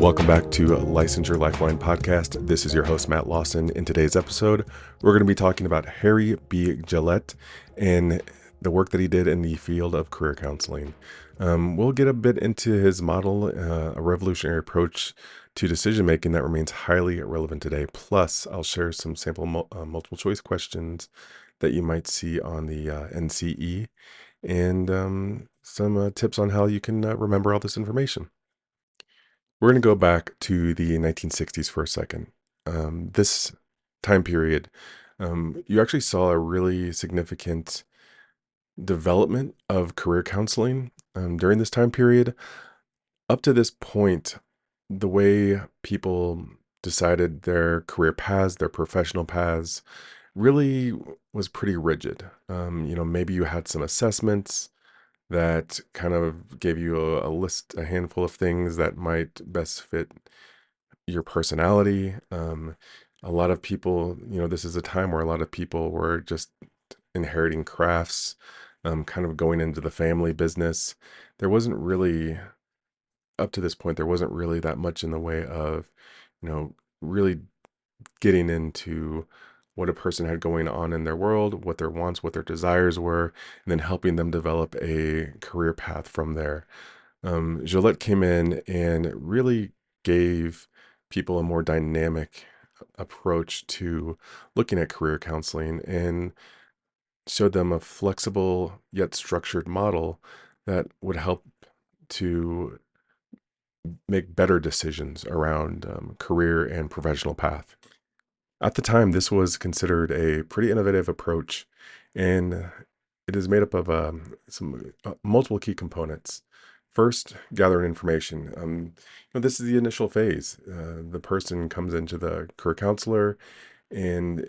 Welcome back to Licensure Lifeline Podcast. This is your host, Matt Lawson. In today's episode, we're going to be talking about Harry B. Gelatt and the work that he did in the field of career counseling. We'll get a bit into his model, a revolutionary approach to decision making that remains highly relevant today. Plus, I'll share some sample multiple choice questions that you might see on the NCE and some tips on how you can remember all this information. We're going to go back to the 1960s for a second. This time period, you actually saw a really significant development of career counseling during this time period. Up to this point, the way people decided their career paths, their professional paths, really was pretty rigid. Maybe you had some assessments that kind of gave you a handful of things that might best fit your personality. A lot of people, this is a time where a lot of people were just inheriting crafts, kind of going into the family business. There wasn't really, up to this point, there wasn't really that much in the way of, really getting into what a person had going on in their world, what their wants, what their desires were, and then helping them develop a career path from there. Gillette came in and really gave people a more dynamic approach to looking at career counseling and showed them a flexible yet structured model that would help to make better decisions around career and professional path. At the time, this was considered a pretty innovative approach, and it is made up of some multiple key components. First, gathering information. This is the initial phase. The person comes into the career counselor, and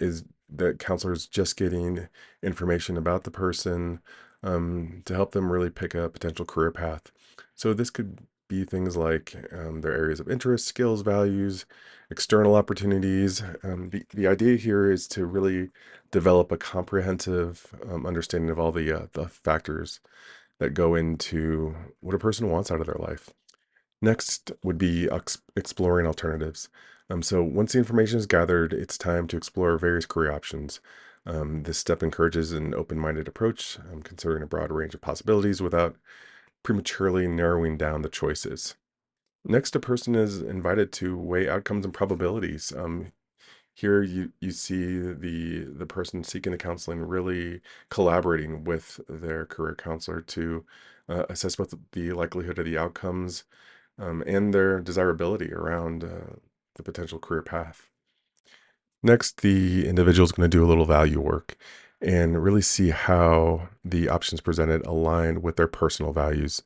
the counselor is just getting information about the person to help them really pick a potential career path. So this could be things like their areas of interest, skills, values, external opportunities. The idea here is to really develop a comprehensive understanding of all the factors that go into what a person wants out of their life. Next would be exploring alternatives. So once the information is gathered, it's time to explore various career options. This step encourages an open-minded approach, considering a broad range of possibilities without prematurely narrowing down the choices. Next, a person is invited to weigh outcomes and probabilities. Here you see the person seeking the counseling really collaborating with their career counselor to assess both the likelihood of the outcomes and their desirability around the potential career path. Next, the individual is going to do a little value work and really see how the options presented align with their personal values,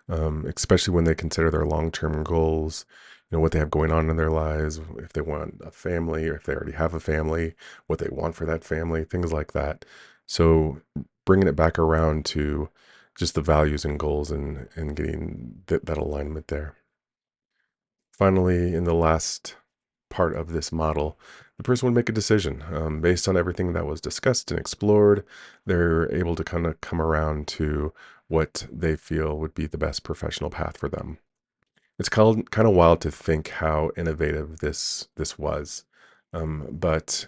especially when they consider their long-term goals, what they have going on in their lives, if they want a family or if they already have a family, what they want for that family, things like that. So bringing it back around to just the values and goals and getting that alignment there. Finally, in the last part of this model, the person would make a decision based on everything that was discussed and explored. They're able to kind of come around to what they feel would be the best professional path for them. It's kind of wild to think how innovative this was, but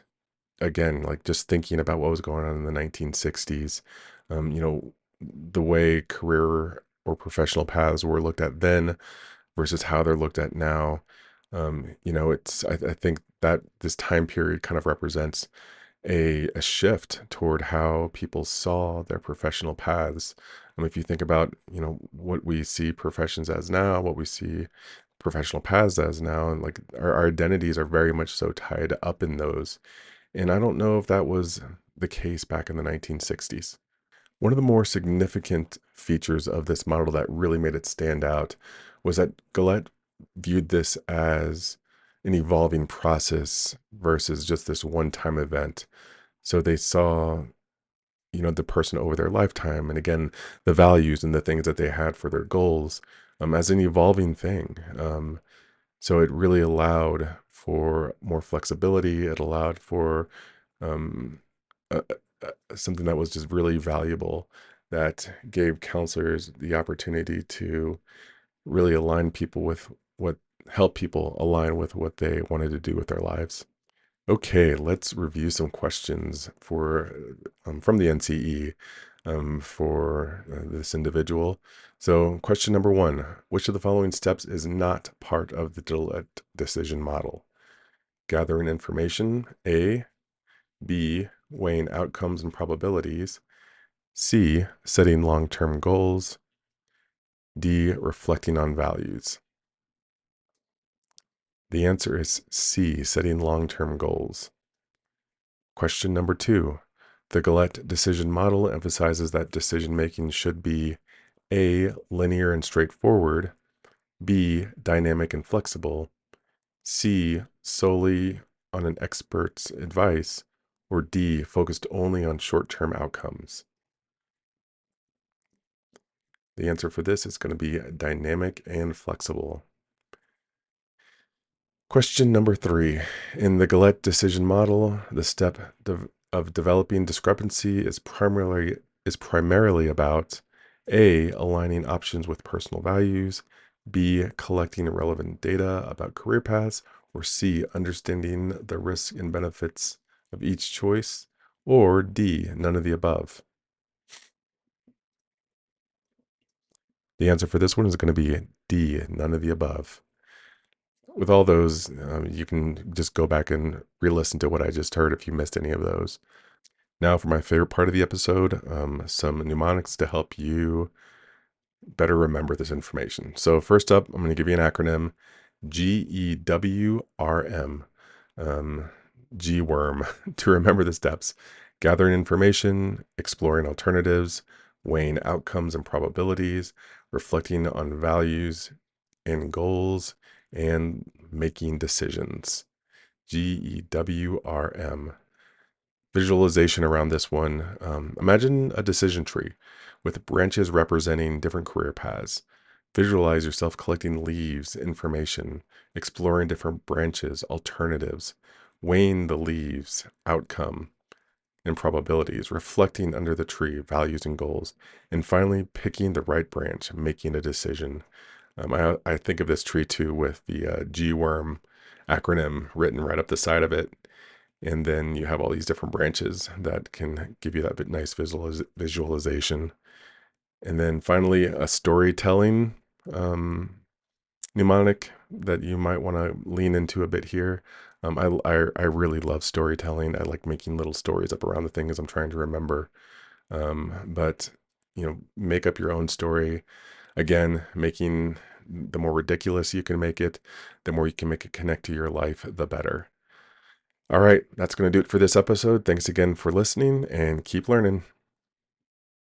again, like just thinking about what was going on in the 1960s, the way career or professional paths were looked at then versus how they're looked at now. I think that this time period kind of represents a shift toward how people saw their professional paths. If you think about, what we see professions as now, what we see professional paths as now, and like our identities are very much so tied up in those. And I don't know if that was the case back in the 1960s. One of the more significant features of this model that really made it stand out was that Gillette viewed this as an evolving process versus just this one-time event. So they saw, the person over their lifetime, and again, the values and the things that they had for their goals as an evolving thing. So it really allowed for more flexibility. It allowed for um, something that was just really valuable that gave counselors the opportunity to really align people with what help people align with what they wanted to do with their lives. Okay, let's review some questions for from the NCE for this individual. So, question number 1: which of the following steps is not part of the Gelatt Decision Model? Gathering information, A. B. Weighing outcomes and probabilities. C. Setting long-term goals. D. Reflecting on values. The answer is C. Setting long-term goals. Question number 2. The Gelatt Decision Model emphasizes that decision-making should be A. Linear and straightforward. B. Dynamic and flexible. C. Solely on an expert's advice. Or D. Focused only on short-term outcomes. The answer for this is going to be dynamic and flexible. Question number 3. In the Gelatt Decision Model, the step of developing discrepancy is primarily about A. Aligning options with personal values, B. Collecting relevant data about career paths, or C. Understanding the risks and benefits of each choice, or D. None of the above. The answer for this one is going to be D. None of the above. With all those, you can just go back and re-listen to what I just heard if you missed any of those. Now for my favorite part of the episode, some mnemonics to help you better remember this information. So first up, I'm going to give you an acronym, GEWRM, G-worm, to remember the steps: gathering information, exploring alternatives, weighing outcomes and probabilities, reflecting on values and goals, and making decisions. GEWRM. Visualization around this one. Imagine a decision tree with branches representing different career paths. Visualize yourself collecting leaves, information, exploring different branches, alternatives, weighing the leaves, outcome, and probabilities, reflecting under the tree, values and goals, and finally picking the right branch, making a decision. I think of this tree too with the G-worm acronym written right up the side of it. And then you have all these different branches that can give you that bit nice visualization. And then finally, a storytelling mnemonic that you might want to lean into a bit here. I really love storytelling. I like making little stories up around the things I'm trying to remember. But make up your own story. Again, making the more ridiculous you can make it, the more you can make it connect to your life, the better. All right, that's going to do it for this episode. Thanks again for listening and keep learning.